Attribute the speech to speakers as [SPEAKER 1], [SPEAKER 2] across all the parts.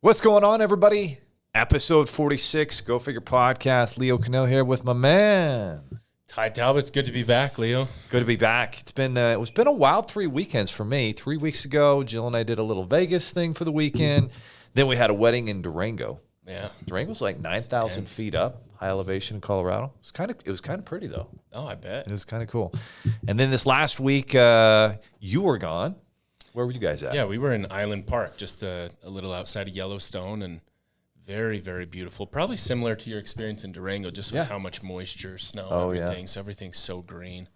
[SPEAKER 1] What's going on, everybody? Episode 46, Go Figure Podcast. Leo Cannell here with my man.
[SPEAKER 2] Ty Talbot's good to be back, Leo. Good
[SPEAKER 1] to be back. It's been a wild 3 weekends for me. 3 weeks ago, Jill and I did a little Vegas thing for the weekend. Then we had a wedding in Durango.
[SPEAKER 2] Yeah,
[SPEAKER 1] Durango's like 9,000 feet up, high elevation in Colorado. It was kind of pretty though.
[SPEAKER 2] Oh, I bet
[SPEAKER 1] it was kind of cool. And then this last week, you were gone. Where were you guys at?
[SPEAKER 2] Yeah, we were in Island Park, just a little outside of Yellowstone, and very, very beautiful. Probably similar to your experience in Durango, just with how much moisture, snow, everything. Yeah. So everything's so green.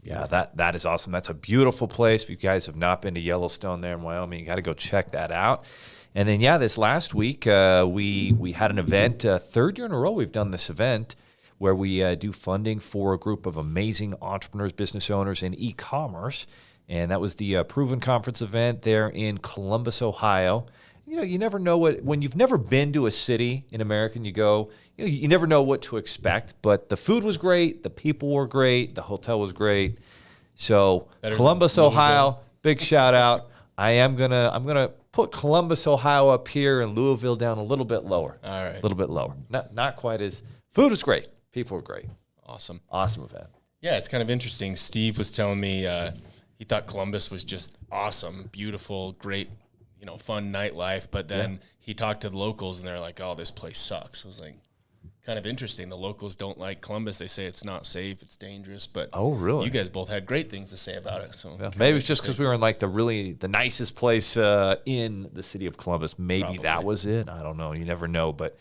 [SPEAKER 1] Yeah, that is awesome. That's a beautiful place. If you guys have not been to Yellowstone there in Wyoming, you got to go check that out. And then, this last week, we had an event. Third year in a row we've done this event where we do funding for a group of amazing entrepreneurs, business owners in e-commerce. And that was the Proven Conference event there in Columbus, Ohio. You never know when you've never been to a city in America and you go, you never know what to expect. But the food was great. The people were great. The hotel was great. So Columbus, Ohio, big shout out. I'm gonna put Columbus, Ohio up here and Louisville down a little bit lower.
[SPEAKER 2] All right.
[SPEAKER 1] A little bit lower. Not quite as, food was great. People were great.
[SPEAKER 2] Awesome
[SPEAKER 1] event.
[SPEAKER 2] Yeah, it's kind of interesting. Steve was telling me, he thought Columbus was just awesome, beautiful, great, fun nightlife. But then he talked to the locals, and they're like, "Oh, this place sucks." I was like, kind of interesting. The locals don't like Columbus. They say it's not safe, it's dangerous. But
[SPEAKER 1] really?
[SPEAKER 2] You guys both had great things to say about it. So
[SPEAKER 1] maybe it's just because we were in like the nicest place in the city of Columbus. Maybe that was it. I don't know. You never know, but.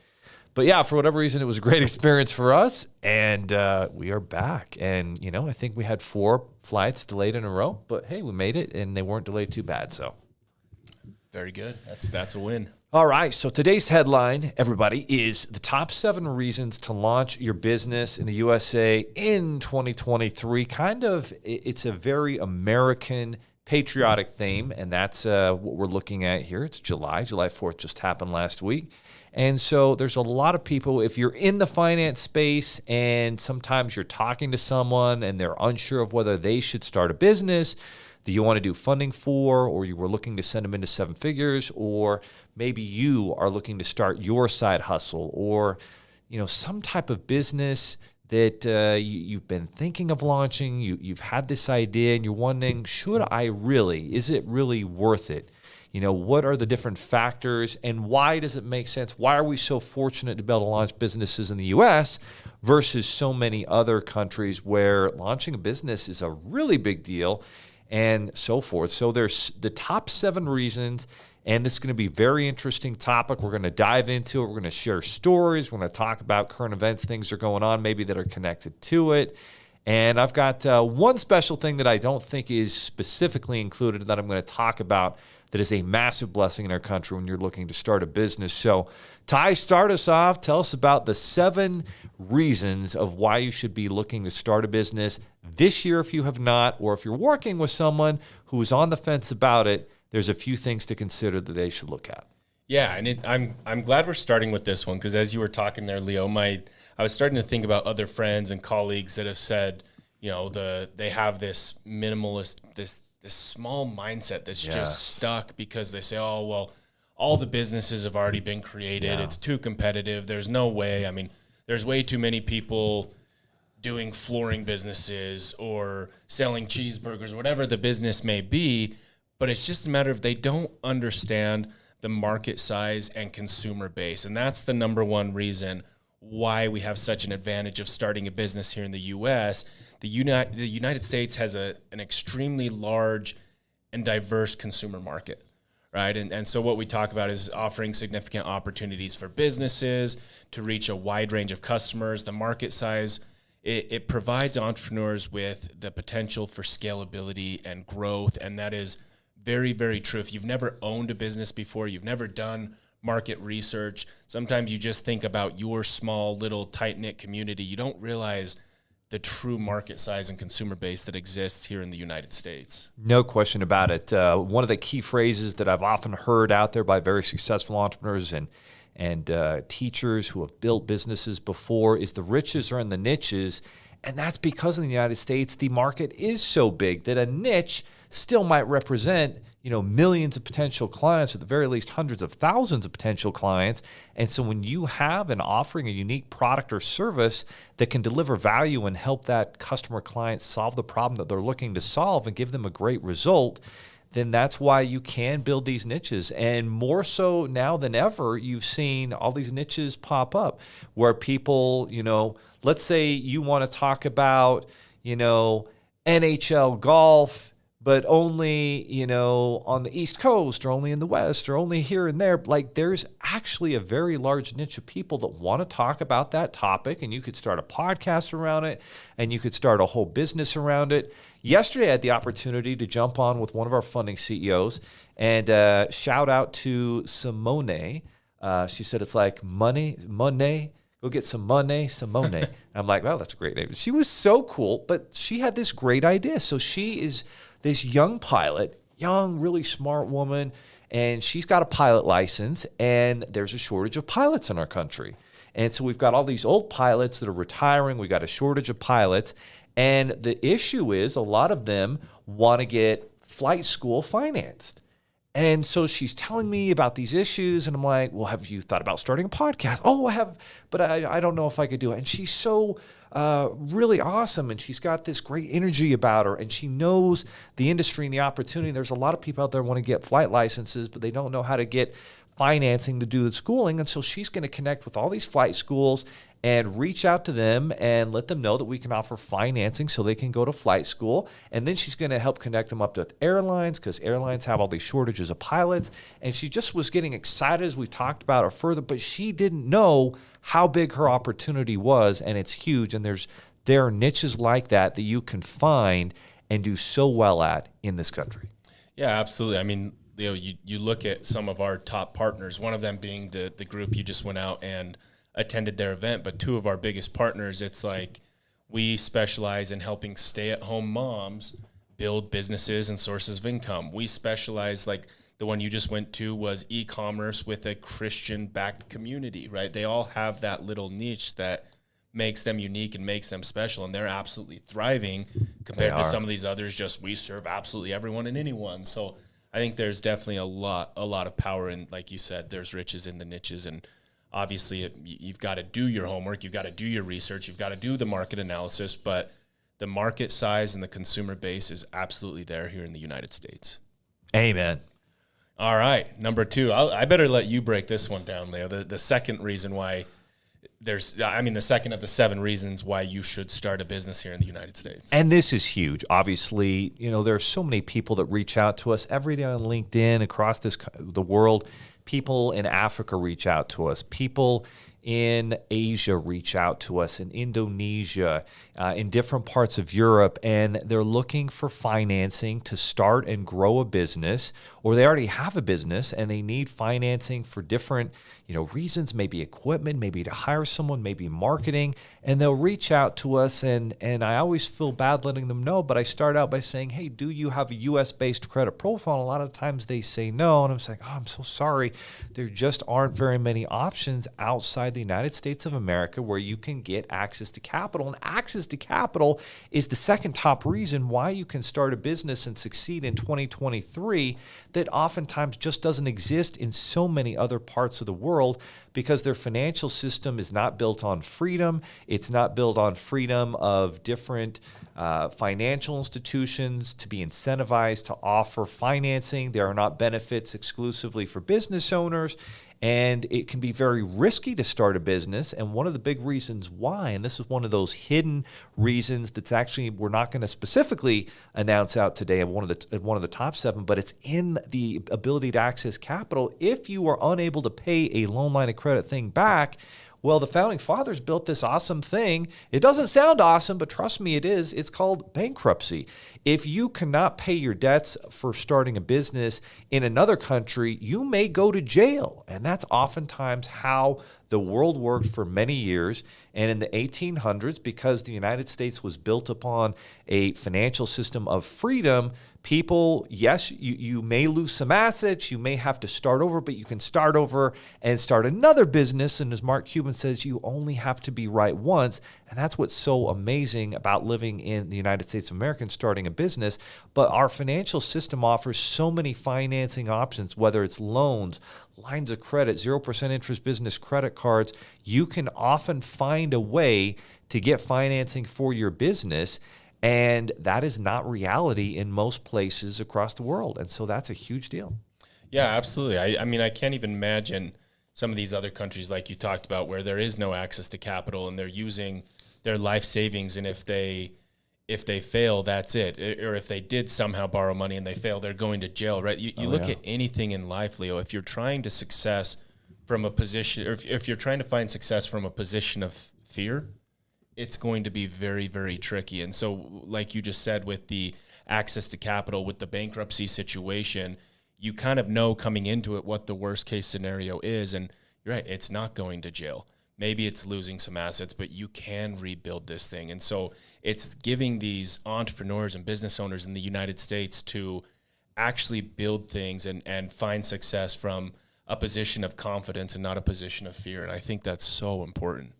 [SPEAKER 1] But yeah, for whatever reason, it was a great experience for us, and we are back. And, I think we had 4 flights delayed in a row, but hey, we made it, and they weren't delayed too bad, so.
[SPEAKER 2] Very good. That's a win.
[SPEAKER 1] All right, so today's headline, everybody, is the top 7 reasons to launch your business in the USA in 2023. It's a very American patriotic theme, and that's what we're looking at here. It's July 4th just happened last week. And so there's a lot of people, if you're in the finance space and sometimes you're talking to someone and they're unsure of whether they should start a business that you want to do funding for, or you were looking to send them into 7 figures, or maybe you are looking to start your side hustle, or some type of business that you've been thinking of launching, you've had this idea and you're wondering, is it really worth it? What are the different factors and why does it make sense? Why are we so fortunate to be able to launch businesses in the U.S. versus so many other countries where launching a business is a really big deal and so forth? So there's the top 7 reasons, and this is going to be a very interesting topic. We're going to dive into it. We're going to share stories. We're going to talk about current events, things that are going on, maybe that are connected to it. And I've got one special thing that I don't think is specifically included that I'm going to talk about that is a massive blessing in our country when you're looking to start a business. So, Ty, start us off. Tell us about the 7 reasons of why you should be looking to start a business this year if you have not, or if you're working with someone who is on the fence about it, there's a few things to consider that they should look at.
[SPEAKER 2] Yeah, and I'm glad we're starting with this one because as you were talking there, Leo, I was starting to think about other friends and colleagues that have said, they have this minimalist, this small mindset that's just stuck because they say, oh, well, all the businesses have already been created. Yeah. It's too competitive. There's no way. I mean, there's way too many people doing flooring businesses or selling cheeseburgers, whatever the business may be. But it's just a matter of they don't understand the market size and consumer base. And that's the number one reason why we have such an advantage of starting a business here in the U.S. The United States has an extremely large and diverse consumer market, right? And so what we talk about is offering significant opportunities for businesses to reach a wide range of customers. The market size, it provides entrepreneurs with the potential for scalability and growth, and that is very, very true. If you've never owned a business before, you've never done market research, sometimes you just think about your small, little, tight-knit community. You don't realize the true market size and consumer base that exists here in the United States.
[SPEAKER 1] No question about it. One of the key phrases that I've often heard out there by very successful entrepreneurs and teachers who have built businesses before is the riches are in the niches. And that's because in the United States, the market is so big that a niche still might represent, millions of potential clients, or at the very least hundreds of thousands of potential clients. And so when you have an offering, a unique product or service that can deliver value and help that customer client solve the problem that they're looking to solve and give them a great result, then that's why you can build these niches. And more so now than ever, you've seen all these niches pop up where people, let's say you want to talk about, NHL golf, but only, on the East Coast, or only in the West, or only here and there. Like, there's actually a very large niche of people that want to talk about that topic, and you could start a podcast around it, and you could start a whole business around it. Yesterday, I had the opportunity to jump on with one of our funding CEOs, and shout out to Simone. She said it's like money. Go get some money, Simone. I'm like, well, that's a great name. She was so cool, but she had this great idea. So she is this young pilot, really smart woman, and she's got a pilot license, and there's a shortage of pilots in our country. And so we've got all these old pilots that are retiring. We've got a shortage of pilots. And the issue is a lot of them want to get flight school financed. And so she's telling me about these issues, and I'm like, well, have you thought about starting a podcast? Oh, I have, but I don't know if I could do it. And she's so really awesome, and she's got this great energy about her, and she knows the industry and the opportunity. There's a lot of people out there want to get flight licenses, but they don't know how to get financing to do the schooling. And so she's going to connect with all these flight schools and reach out to them and let them know that we can offer financing so they can go to flight school. And then she's going to help connect them up to airlines, because airlines have all these shortages of pilots. And she just was getting excited as we talked about her further, but she didn't know how big her opportunity was, and it's huge. And there are niches like that you can find and do so well at in this country.
[SPEAKER 2] Yeah, absolutely. I mean, you look at some of our top partners, one of them being the group you just went out and attended their event, but two of our biggest partners, it's like we specialize in helping stay-at-home moms build businesses and sources of income. We specialize, like the one you just went to was e-commerce with a Christian-backed community, right? They all have that little niche that makes them unique and makes them special, and they're absolutely thriving compared to some of these others. Just we serve absolutely everyone and anyone. So I think there's definitely a lot of power in, like you said, there's riches in the niches. And obviously you've got to do your homework, you've got to do your research, you've got to do the market analysis, but the market size and the consumer base is absolutely there here in the United States.
[SPEAKER 1] Amen.
[SPEAKER 2] All right, number two. I better let you break this one down, Leo. The second reason why the second of the 7 reasons why you should start a business here in the United States.
[SPEAKER 1] And this is huge. Obviously, there are so many people that reach out to us every day on LinkedIn across the world. People in Africa reach out to us. People in Asia reach out to us, in Indonesia, in different parts of Europe, and they're looking for financing to start and grow a business, or they already have a business and they need financing for different reasons, maybe equipment, maybe to hire someone, maybe marketing, and they'll reach out to us, and I always feel bad letting them know, but I start out by saying, hey, do you have a U.S.-based credit profile? And a lot of times they say no, and I'm saying, oh, I'm so sorry. There just aren't very many options outside the United States of America where you can get access to capital, and access to capital is the second top reason why you can start a business and succeed in 2023 that oftentimes just doesn't exist in so many other parts of the world, because their financial system is not built on freedom. It's not built on freedom of different financial institutions to be incentivized to offer financing. There are not benefits exclusively for business owners, and it can be very risky to start a business. And one of the big reasons why, and this is one of those hidden reasons that's actually we're not going to specifically announce out today of one of the top 7, but it's in the ability to access capital. If you are unable to pay a loan line of credit thing back, well, the founding fathers built this awesome thing. It doesn't sound awesome, but trust me, it is. It's called bankruptcy. If you cannot pay your debts for starting a business in another country, you may go to jail. And that's oftentimes how the world worked for many years. And in the 1800s, because the United States was built upon a financial system of freedom, people, yes, you may lose some assets, you may have to start over, but you can start over and start another business. And as Mark Cuban says, you only have to be right once. And that's what's so amazing about living in the United States of America and starting a business. But our financial system offers so many financing options, whether it's loans, lines of credit, 0% interest business credit cards. You can often find a way to get financing for your business. And that is not reality in most places across the world. And so that's a huge deal.
[SPEAKER 2] Yeah, absolutely. I mean, I can't even imagine some of these other countries like you talked about where there is no access to capital and they're using their life savings. And if they fail, that's it. Or if they did somehow borrow money and they fail, they're going to jail, right? You look at anything in life, Leo, if you're trying to success from a position, or if you're trying to find success from a position of fear, it's going to be very, very tricky. And so like you just said, with the access to capital, with the bankruptcy situation, you kind of know coming into it what the worst case scenario is. And you're right, it's not going to jail. Maybe it's losing some assets, but you can rebuild this thing. And so it's giving these entrepreneurs and business owners in the United States to actually build things and find success from a position of confidence and not a position of fear. And I think that's so important.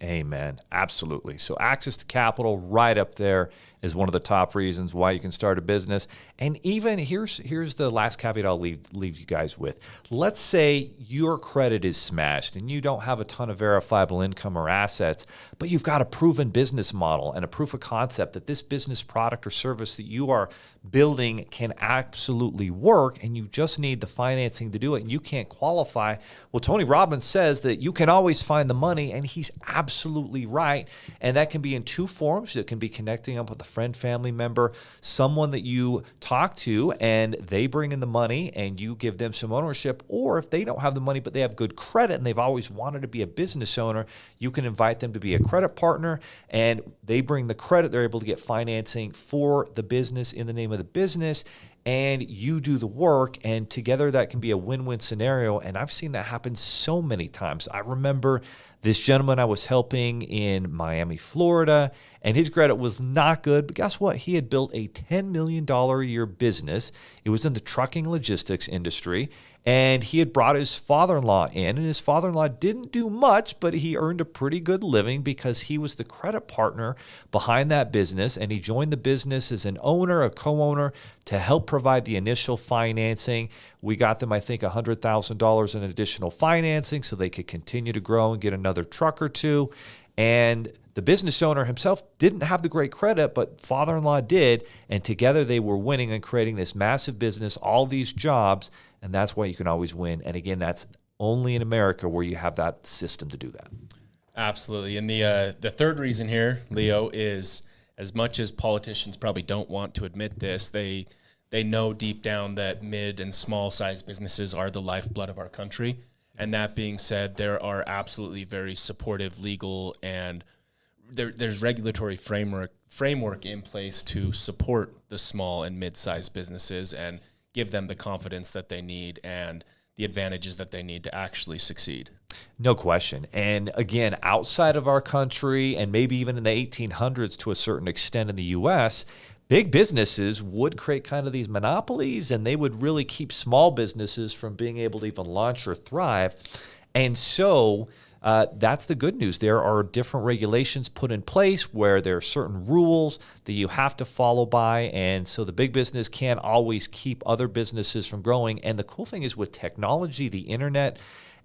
[SPEAKER 1] Amen. Absolutely. So access to capital right up there is one of the top reasons why you can start a business. And even here's the last caveat I'll leave you guys with. Let's say your credit is smashed and you don't have a ton of verifiable income or assets, but you've got a proven business model and a proof of concept that this business product or service that you are building can absolutely work, and you just need the financing to do it, and you can't qualify. Well, Tony Robbins says that you can always find the money, and he's absolutely right. And that can be in two forms. It can be connecting up with a friend, family member, someone that you talk to, and they bring in the money, and you give them some ownership. Or if they don't have the money, but they have good credit, and they've always wanted to be a business owner, you can invite them to be a credit partner, and they bring the credit. They're able to get financing for the business in the name of the business, and you do the work, and together that can be a win-win scenario. And I've seen that happen so many times. I remember this gentleman I was helping in Miami, Florida, and his credit was not good, but guess what? He had built a $10 million a year business. It was in the trucking logistics industry, and he had brought his father-in-law in, and his father-in-law didn't do much, but he earned a pretty good living because he was the credit partner behind that business, and he joined the business as an owner, a co-owner, to help provide the initial financing. We got them, I think, $100,000 in additional financing so they could continue to grow and get another truck or two. And the business owner himself didn't have the great credit, but father-in-law did, and together they were winning and creating this massive business, all these jobs, and that's why you can always win. And again, that's only in America where you have that system to do that.
[SPEAKER 2] Absolutely. And the third reason here, Leo, is as much as politicians probably don't want to admit this, they know deep down that mid and small size businesses are the lifeblood of our country. And that being said, there are absolutely very supportive legal and there's regulatory framework in place to support the small and mid-sized businesses and give them the confidence that they need and the advantages that they need to actually succeed.
[SPEAKER 1] No question. And again, outside of our country and maybe even in the 1800s to a certain extent in the U.S., big businesses would create kind of these monopolies, and they would really keep small businesses from being able to even launch or thrive. And so that's the good news. There are different regulations put in place where there are certain rules that you have to follow by. And so the big business can't always keep other businesses from growing. And the cool thing is with technology, the internet,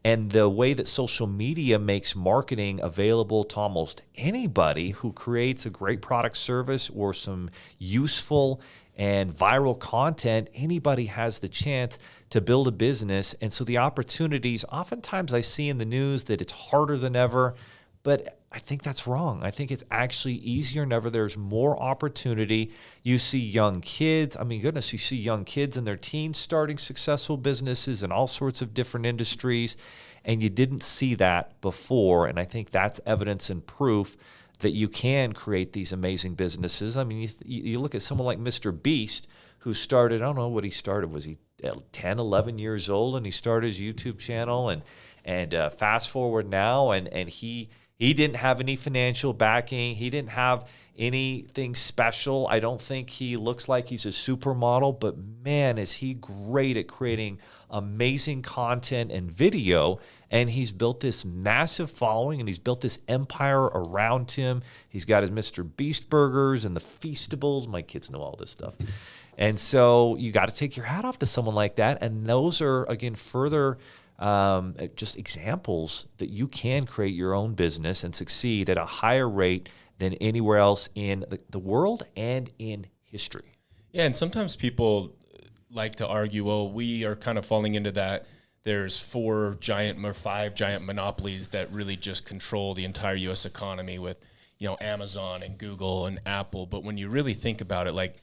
[SPEAKER 1] and the way that social media makes marketing available to almost anybody who creates a great product, service, or some useful and viral content, anybody has the chance to build a business. And so the opportunities, oftentimes I see in the news that it's harder than ever, but I think that's wrong. I think it's actually easier than ever. There's more opportunity. You see young kids. I mean, goodness, you see young kids in their teens starting successful businesses in all sorts of different industries, and you didn't see that before. And I think that's evidence and proof that you can create these amazing businesses. I mean, you look at someone like Mr. Beast, who started, I don't know what he started. Was he 10, 11 years old? And he started his YouTube channel, and fast forward now, and he He didn't have any financial backing. He didn't have anything special. I don't think he looks like he's a supermodel, but man, is he great at creating amazing content and video. And he's built this massive following, and he's built this empire around him. He's got his Mr. Beast burgers and the Feastables. My kids know all this stuff. And so you got to take your hat off to someone like that. And those are, again, further just examples that you can create your own business and succeed at a higher rate than anywhere else in the world and in history.
[SPEAKER 2] Yeah, and sometimes people like to argue, well, we are kind of falling into that. There's 5 giant monopolies that really just control the entire U.S. economy with, Amazon and Google and Apple. But when you really think about it, like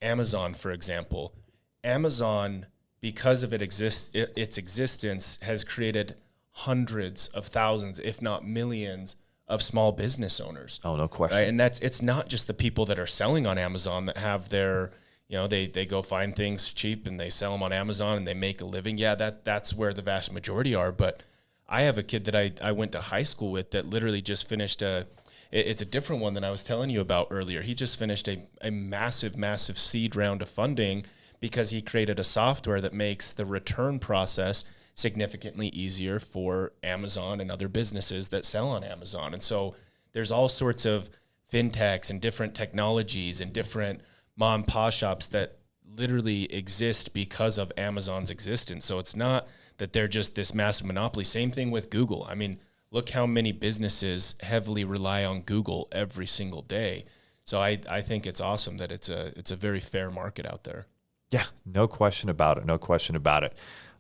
[SPEAKER 2] Amazon, for example, Amazon, because of its existence, has created hundreds of thousands, if not millions, of small business owners.
[SPEAKER 1] Oh, no question.
[SPEAKER 2] Right? And it's not just the people that are selling on Amazon that have their, they go find things cheap and they sell them on Amazon and they make a living. Yeah, that's where the vast majority are. But I have a kid that I went to high school with that literally just finished it's a different one than I was telling you about earlier. He just finished a massive, massive seed round of funding because he created a software that makes the return process significantly easier for Amazon and other businesses that sell on Amazon. And so there's all sorts of fintechs and different technologies and different mom and pop shops that literally exist because of Amazon's existence. So it's not that they're just this massive monopoly. Same thing with Google. I mean, look how many businesses heavily rely on Google every single day. So I think it's awesome that it's a very fair market out there.
[SPEAKER 1] Yeah, no question about it. No question about it.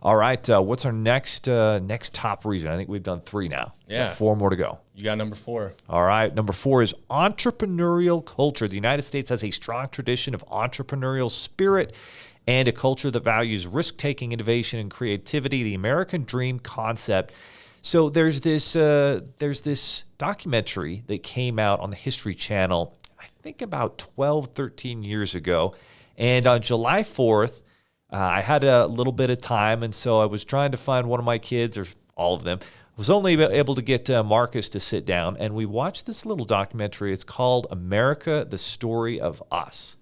[SPEAKER 1] All right, what's our next top reason? I think we've done 3 now.
[SPEAKER 2] Yeah.
[SPEAKER 1] 4 more to go.
[SPEAKER 2] You got number 4.
[SPEAKER 1] All right, number 4 is entrepreneurial culture. The United States has a strong tradition of entrepreneurial spirit and a culture that values risk-taking, innovation, and creativity. The American dream concept. So there's this documentary that came out on the History Channel, I think about 12, 13 years ago. And on July 4th, I had a little bit of time, and so I was trying to find one of my kids, or all of them. I was only able to get Marcus to sit down, and we watched this little documentary. It's called America, the Story of Us.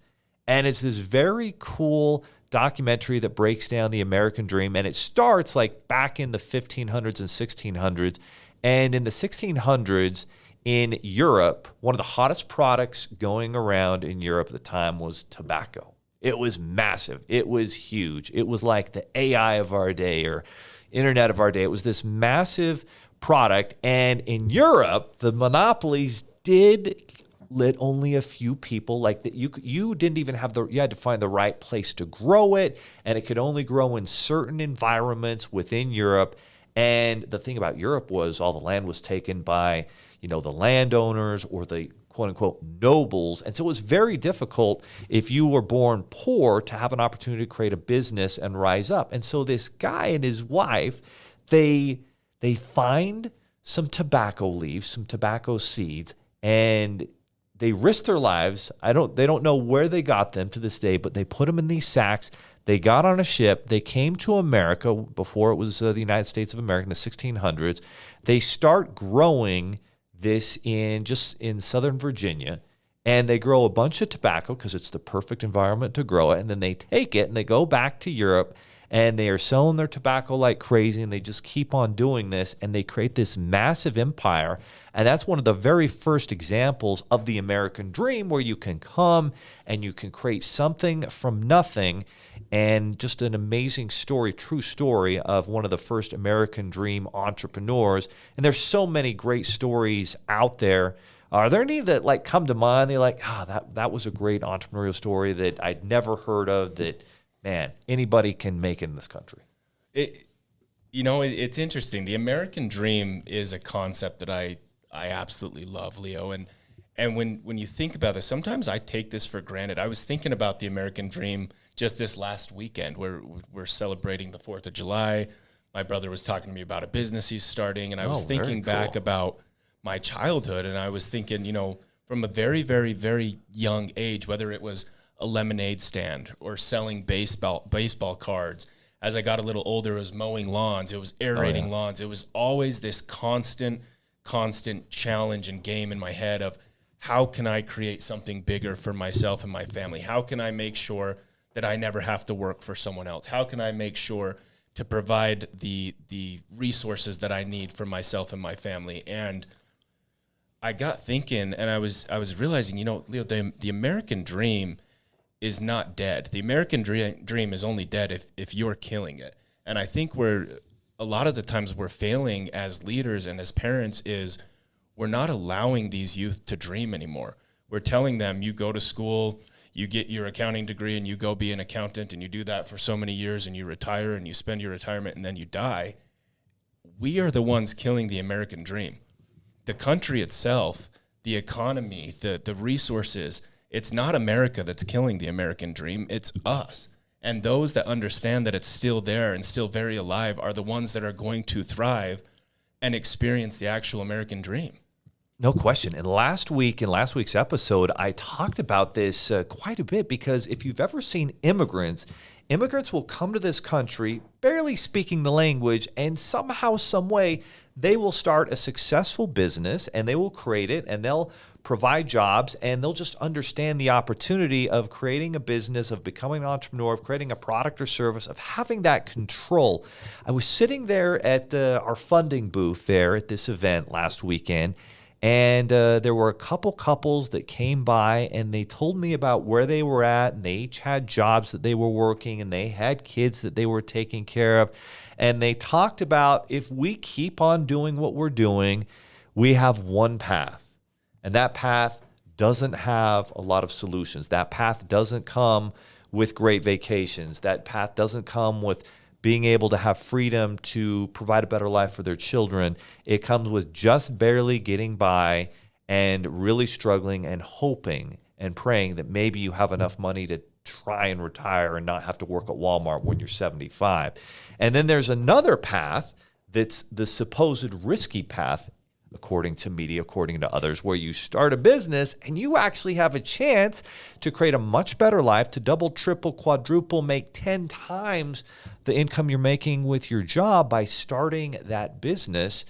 [SPEAKER 1] And it's this very cool documentary that breaks down the American dream, and it starts like back in the 1500s and 1600s. And in the 1600s, in Europe, one of the hottest products going around in Europe at the time was tobacco. It was massive. It was huge. It was like the AI of our day or internet of our day. It was this massive product. And in Europe, the monopolies did let only a few people, like that. You didn't even have you had to find the right place to grow it. And it could only grow in certain environments within Europe. And the thing about Europe was all the land was taken by, the landowners or the quote unquote nobles. And so it was very difficult if you were born poor to have an opportunity to create a business and rise up. And so this guy and his wife, they find some tobacco leaves, some tobacco seeds, and they risk their lives. They don't know where they got them to this day, but they put them in these sacks. They got on a ship. They came to America before it was the United States of America in the 1600s. They start growing this in Southern Virginia, and they grow a bunch of tobacco because it's the perfect environment to grow it. And then they take it and they go back to Europe, and they are selling their tobacco like crazy, and they just keep on doing this, and they create this massive empire. And that's one of the very first examples of the American dream, where you can come and you can create something from nothing. And just an amazing story, true story of one of the first American dream entrepreneurs. And there's so many great stories out there. Are there any that come to mind? They're like, that was a great entrepreneurial story that I'd never heard of, that, man, anybody can make it in this country.
[SPEAKER 2] It's interesting. The American dream is a concept that I absolutely love, Leo. And when you think about this, sometimes I take this for granted. I was thinking about the American dream just this last weekend, where we're celebrating the 4th of July. My brother was talking to me about a business he's starting, and I was thinking back about my childhood, and I was thinking, from a very, very, very young age, whether it was a lemonade stand or selling baseball cards. As I got a little older, it was mowing lawns. It was aerating lawns. It was always this constant constant challenge and game in my head of how can I create something bigger for myself and my family? How can I make sure that I never have to work for someone else? How can I make sure to provide the resources that I need for myself and my family? And I got thinking, and I was realizing, Leo, the American dream is not dead. The American dream is only dead if you're killing it. And I think a lot of the times we're failing as leaders and as parents is we're not allowing these youth to dream anymore. We're telling them, you go to school, you get your accounting degree, and you go be an accountant, and you do that for so many years, and you retire, and you spend your retirement, and then you die. We are the ones killing the American dream. The country itself, the economy, the resources, it's not America that's killing the American dream, it's us. And those that understand that it's still there and still very alive are the ones that are going to thrive and experience the actual American dream.
[SPEAKER 1] No question. And last week's episode, I talked about this quite a bit, because if you've ever seen immigrants will come to this country barely speaking the language, and somehow, some way, they will start a successful business, and they will create it, and they'll provide jobs, and they'll just understand the opportunity of creating a business, of becoming an entrepreneur, of creating a product or service, of having that control. I was sitting there at our funding booth there at this event last weekend, and there were a couple couples that came by, and they told me about where they were at, and they each had jobs that they were working, and they had kids that they were taking care of. And they talked about, if we keep on doing what we're doing, we have one path. And that path doesn't have a lot of solutions. That path doesn't come with great vacations. That path doesn't come with being able to have freedom to provide a better life for their children. It comes with just barely getting by and really struggling and hoping and praying that maybe you have enough money to try and retire and not have to work at Walmart when you're 75. And then there's another path that's the supposed risky path, according to media, according to others, where you start a business and you actually have a chance to create a much better life, to double, triple, quadruple, make 10 times the income you're making with your job by starting that business.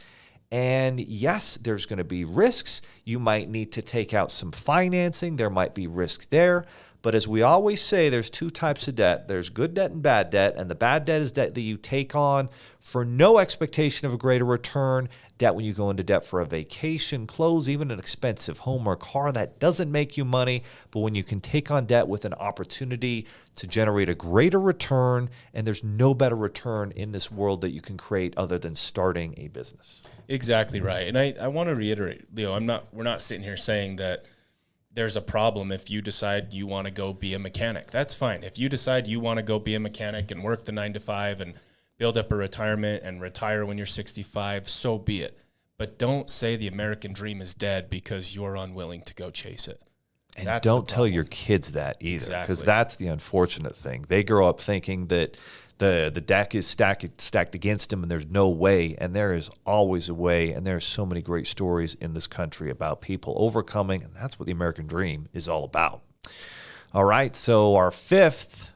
[SPEAKER 1] And yes, there's going to be risks. You might need to take out some financing. There might be risk there. But as we always say, there's two types of debt. There's good debt and bad debt. And the bad debt is debt that you take on for no expectation of a greater return. Debt when you go into debt for a vacation, clothes, even an expensive home or car that doesn't make you money. But when you can take on debt with an opportunity to generate a greater return, and there's no better return in this world that you can create other than starting a business.
[SPEAKER 2] Exactly right. And I want to reiterate, Leo, we're not sitting here saying that there's a problem if you decide you want to go be a mechanic. That's fine. If you decide you want to go be a mechanic and work the 9 to 5 and build up a retirement and retire when you're 65, so be it. But don't say the American dream is dead because you're unwilling to go chase it.
[SPEAKER 1] And don't tell your kids that either, because that's the unfortunate thing. They grow up thinking that the deck is stacked against them, and there's no way. And there is always a way. And there's so many great stories in this country about people overcoming, and that's what the American dream is all about. All right, so our fifth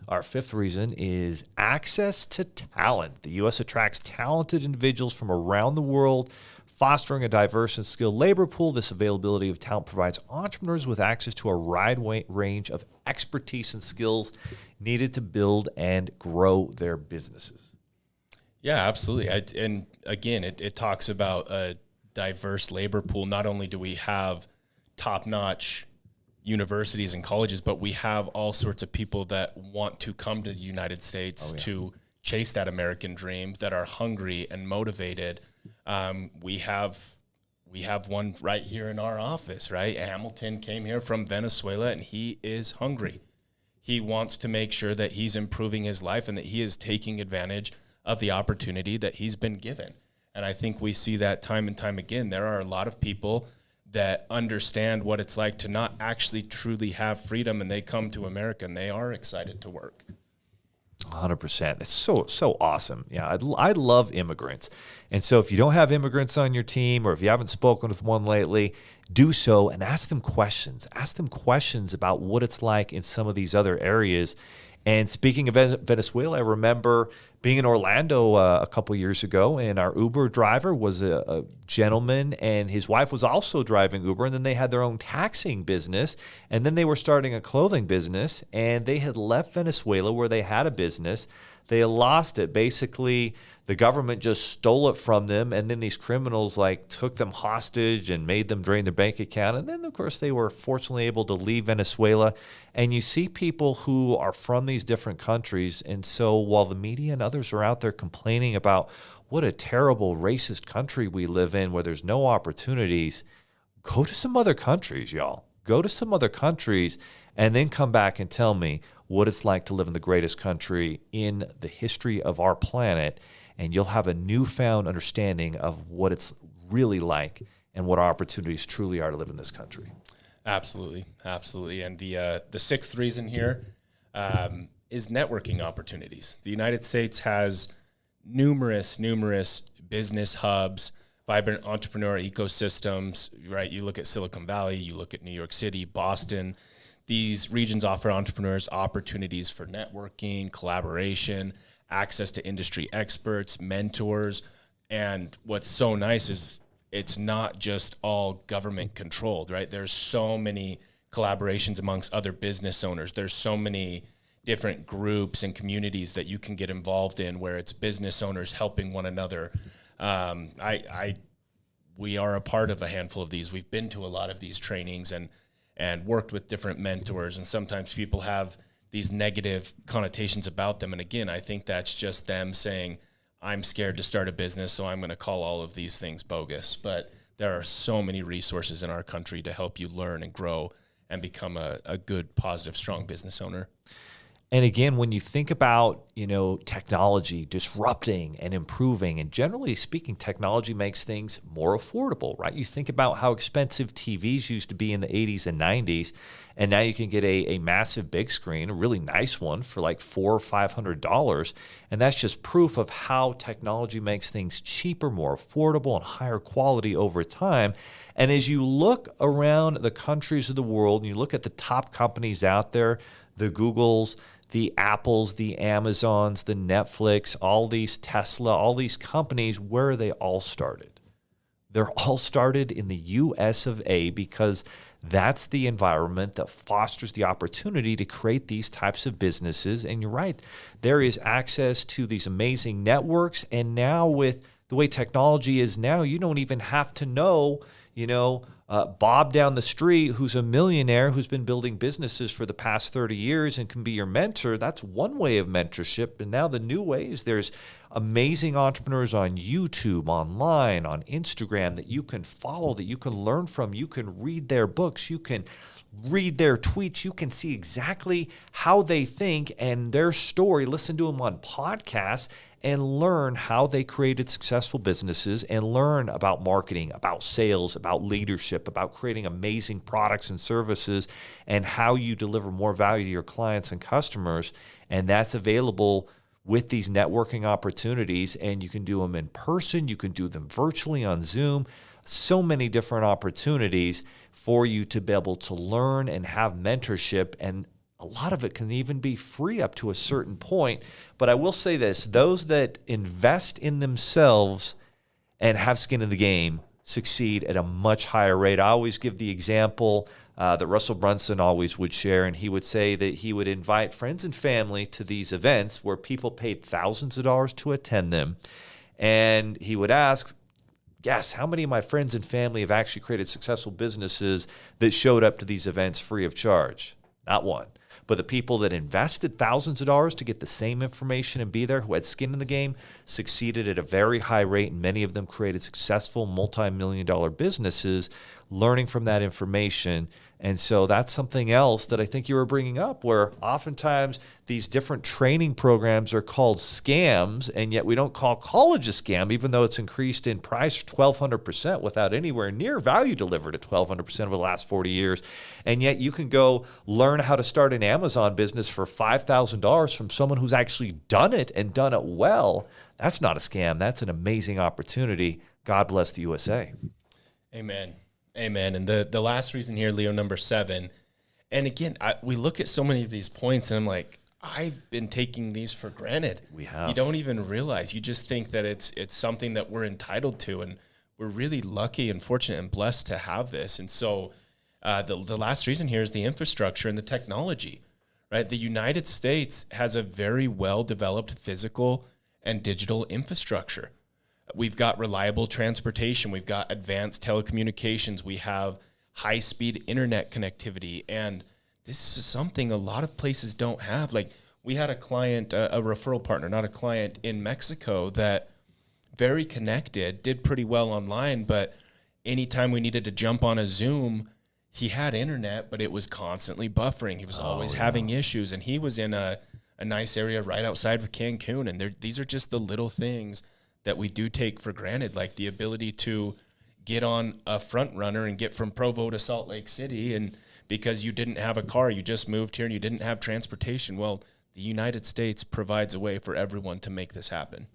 [SPEAKER 1] reason is access to talent. The U.S. attracts talented individuals from around the world, fostering a diverse and skilled labor pool. This availability of talent provides entrepreneurs with access to a wide range of expertise and skills needed to build and grow their businesses.
[SPEAKER 2] Yeah, absolutely. And again, it talks about a diverse labor pool. Not only do we have top-notch universities and colleges, but we have all sorts of people that want to come to the United States to chase that American dream, that are hungry and motivated. We have one right here in our office, right? Hamilton came here from Venezuela, and he is hungry. He wants to make sure that he's improving his life and that he is taking advantage of the opportunity that he's been given. And I think we see that time and time again. There are a lot of people that understand what it's like to not actually truly have freedom, and they come to America and they are excited to work.
[SPEAKER 1] 100%. It's so awesome. Yeah, I love immigrants. And so if you don't have immigrants on your team, or if you haven't spoken with one lately, do so and ask them questions. Ask them questions about what it's like in some of these other areas. And speaking of Venezuela, I remember being in Orlando a couple years ago, and our Uber driver was a gentleman, and his wife was also driving Uber, and then they had their own taxiing business, and then they were starting a clothing business, and they had left Venezuela where they had a business. They lost it. Basically, the government just stole it from them, and then these criminals took them hostage and made them drain their bank account. And then, of course, they were fortunately able to leave Venezuela. And you see people who are from these different countries. And so while the media and others are out there complaining about what a terrible racist country we live in where there's no opportunities, go to some other countries, y'all. Go to some other countries and then come back and tell me what it's like to live in the greatest country in the history of our planet, and you'll have a newfound understanding of what it's really like and what our opportunities truly are to live in this country.
[SPEAKER 2] Absolutely. And the sixth reason here is networking opportunities. The United States has numerous business hubs, vibrant entrepreneurial ecosystems, right? You look at Silicon Valley, you look at New York City, Boston. These regions offer entrepreneurs opportunities for networking, collaboration, access to industry experts, mentors. And what's so nice is it's not just all government controlled, right? There's so many collaborations amongst other business owners. There's so many different groups and communities that you can get involved in where it's business owners helping one another. We are a part of a handful of these. We've been to a lot of these trainings and worked with different mentors, and sometimes people have these negative connotations about them. And again, I think that's just them saying, I'm scared to start a business, so I'm going to call all of these things bogus. But there are so many resources in our country to help you learn and grow and become a good, positive, strong business owner.
[SPEAKER 1] And again, when you think about, technology disrupting and improving, and generally speaking, technology makes things more affordable, right? You think about how expensive TVs used to be in the 80s and 90s, and now you can get a massive big screen, a really nice one for like $400 or $500. And that's just proof of how technology makes things cheaper, more affordable, and higher quality over time. And as you look around the countries of the world, and you look at the top companies out there, the Googles, the Apples, the Amazons, the Netflix, all these Tesla, all these companies, where are they all started? They're all started in the US of A, because that's the environment that fosters the opportunity to create these types of businesses. And you're right, there is access to these amazing networks. And now with the way technology is now, you don't even have to know, Bob down the street who's a millionaire who's been building businesses for the past 30 years and can be your mentor. That's one way of mentorship. And now the new way is there's amazing entrepreneurs on YouTube, online, on Instagram that you can follow, that you can learn from. You can read their books. You can read their tweets. You can see exactly how they think and their story. Listen to them on podcasts and learn how they created successful businesses, and learn about marketing, about sales, about leadership, about creating amazing products and services, and how you deliver more value to your clients and customers. And that's available with these networking opportunities, and you can do them in person. You can do them virtually on Zoom. So many different opportunities for you to be able to learn and have mentorship, and a lot of it can even be free up to a certain point. But I will say this, those that invest in themselves and have skin in the game succeed at a much higher rate. I always give the example that Russell Brunson always would share, and he would say that he would invite friends and family to these events where people paid thousands of dollars to attend them. And he would ask, guess how many of my friends and family have actually created successful businesses that showed up to these events free of charge? Not one. But the people that invested thousands of dollars to get the same information and be there, who had skin in the game, succeeded at a very high rate, and many of them created successful multi-million-dollar businesses learning from that information. And so that's something else that I think you were bringing up, where oftentimes these different training programs are called scams, and yet we don't call college a scam, even though it's increased in price 1,200% without anywhere near value delivered at 1,200% over the last 40 years. And yet you can go learn how to start an Amazon business for $5,000 from someone who's actually done it and done it well. That's not a scam. That's an amazing opportunity. God bless the USA.
[SPEAKER 2] Amen. Amen. And the last reason here, Leo, number 7, and again, we look at so many of these points and I'm like, I've been taking these for granted.
[SPEAKER 1] We have.
[SPEAKER 2] You don't even realize. You just think that it's something that we're entitled to, and we're really lucky and fortunate and blessed to have this. And so the last reason here is the infrastructure and the technology, right? The United States has a very well-developed physical and digital infrastructure. We've got reliable transportation. We've got advanced telecommunications. We have high-speed internet connectivity. And this is something a lot of places don't have. Like, we had a client, a referral partner, not a client, in Mexico that very connected, did pretty well online, but anytime we needed to jump on a Zoom, he had internet, but it was constantly buffering. He was always having issues, and he was in a nice area right outside of Cancun. And these are just the little things that we do take for granted, like the ability to get on a front runner and get from Provo to Salt Lake City, and because you didn't have a car, you just moved here and you didn't have transportation. Well, the United States provides a way for everyone to make this happen.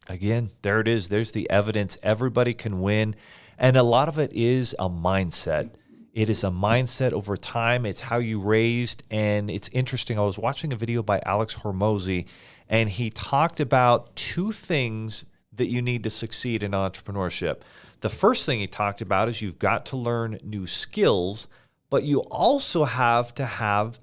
[SPEAKER 1] Again, there it is. There's the evidence. Everybody can win. And a lot of it is a mindset. It is a mindset over time. It's how you raised. And it's interesting. I was watching a video by Alex Hormozy, and he talked about two things that you need to succeed in entrepreneurship. The first thing he talked about is you've got to learn new skills, but you also have to have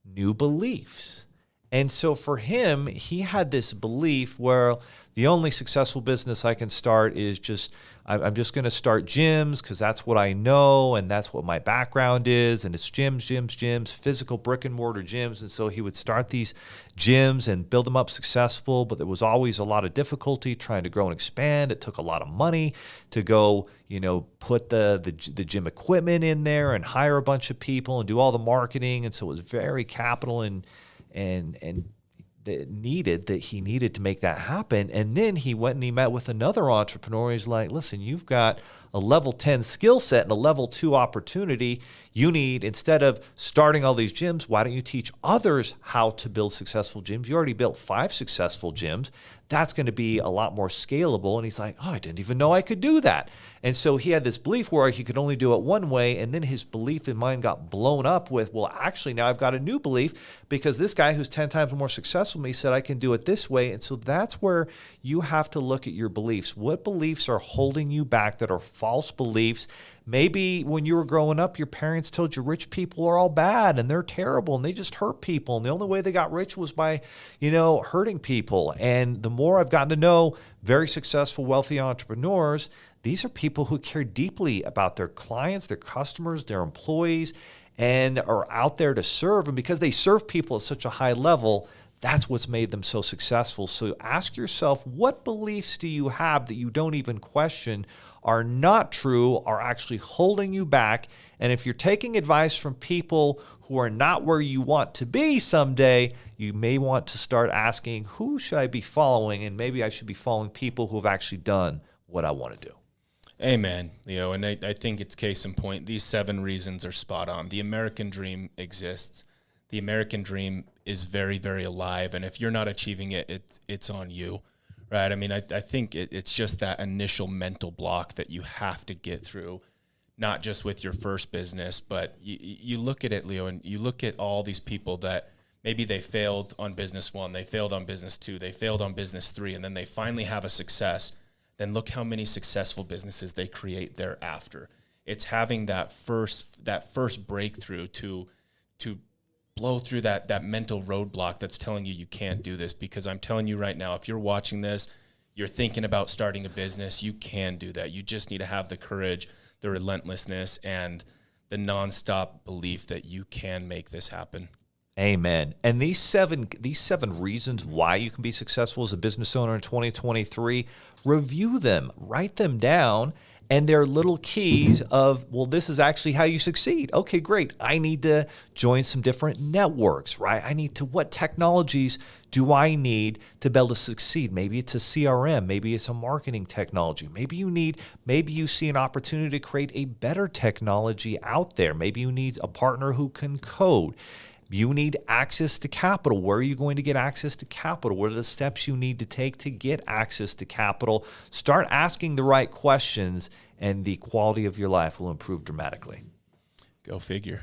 [SPEAKER 1] new beliefs. And so for him, he had this belief where the only successful business I can start is I'm just going to start gyms because that's what I know and that's what my background is. And it's gyms, physical brick and mortar gyms. And so he would start these gyms and build them up successful, but there was always a lot of difficulty trying to grow and expand. It took a lot of money to go, put the gym equipment in there and hire a bunch of people and do all the marketing. And so it was very capital and that he needed to make that happen. And then he went and he met with another entrepreneur. He's like, listen, you've got a level 10 skill set and a level 2 opportunity. You need, instead of starting all these gyms, why don't you teach others how to build successful gyms? You already built 5 successful gyms. That's going to be a lot more scalable. And he's like, I didn't even know I could do that. And so he had this belief where he could only do it one way. And then his belief in mind got blown up with, well, actually, now I've got a new belief because this guy who's 10 times more successful than me said I can do it this way. And so that's where you have to look at your beliefs. What beliefs are holding you back that are false beliefs? Maybe when you were growing up, your parents told you rich people are all bad and they're terrible and they just hurt people. And the only way they got rich was by, hurting people. And the more I've gotten to know very successful, wealthy entrepreneurs, these are people who care deeply about their clients, their customers, their employees, and are out there to serve. And because they serve people at such a high level, that's what's made them so successful. So ask yourself, what beliefs do you have that you don't even question are not true, are actually holding you back? And if you're taking advice from people who are not where you want to be someday, you may want to start asking, who should I be following? And maybe I should be following people who have actually done what I want to do.
[SPEAKER 2] Amen, Leo. And I think it's case in point. These 7 reasons are spot on. The American dream exists. The American dream is very, very alive. And if you're not achieving it, it's on you, right? I mean, I think it's just that initial mental block that you have to get through, not just with your first business, but you look at it, Leo, and you look at all these people that maybe they failed on business 1, they failed on business 2, they failed on business 3, and then they finally have a success. Then look how many successful businesses they create thereafter. It's having that first breakthrough to blow through that mental roadblock that's telling you can't do this. Because I'm telling you right now, if you're watching this, you're thinking about starting a business, you can do that. You just need to have the courage, the relentlessness, and the nonstop belief that you can make this happen.
[SPEAKER 1] Amen. And these seven reasons why you can be successful as a business owner in 2023, review them, write them down, and they're little keys of, well, this is actually how you succeed. Okay, great. I need to join some different networks, right? What technologies do I need to be able to succeed? Maybe it's a CRM, maybe it's a marketing technology. Maybe you see an opportunity to create a better technology out there. Maybe you need a partner who can code. You need access to capital. Where are you going to get access to capital? What are the steps you need to take to get access to capital? Start asking the right questions, and the quality of your life will improve dramatically.
[SPEAKER 2] Go figure.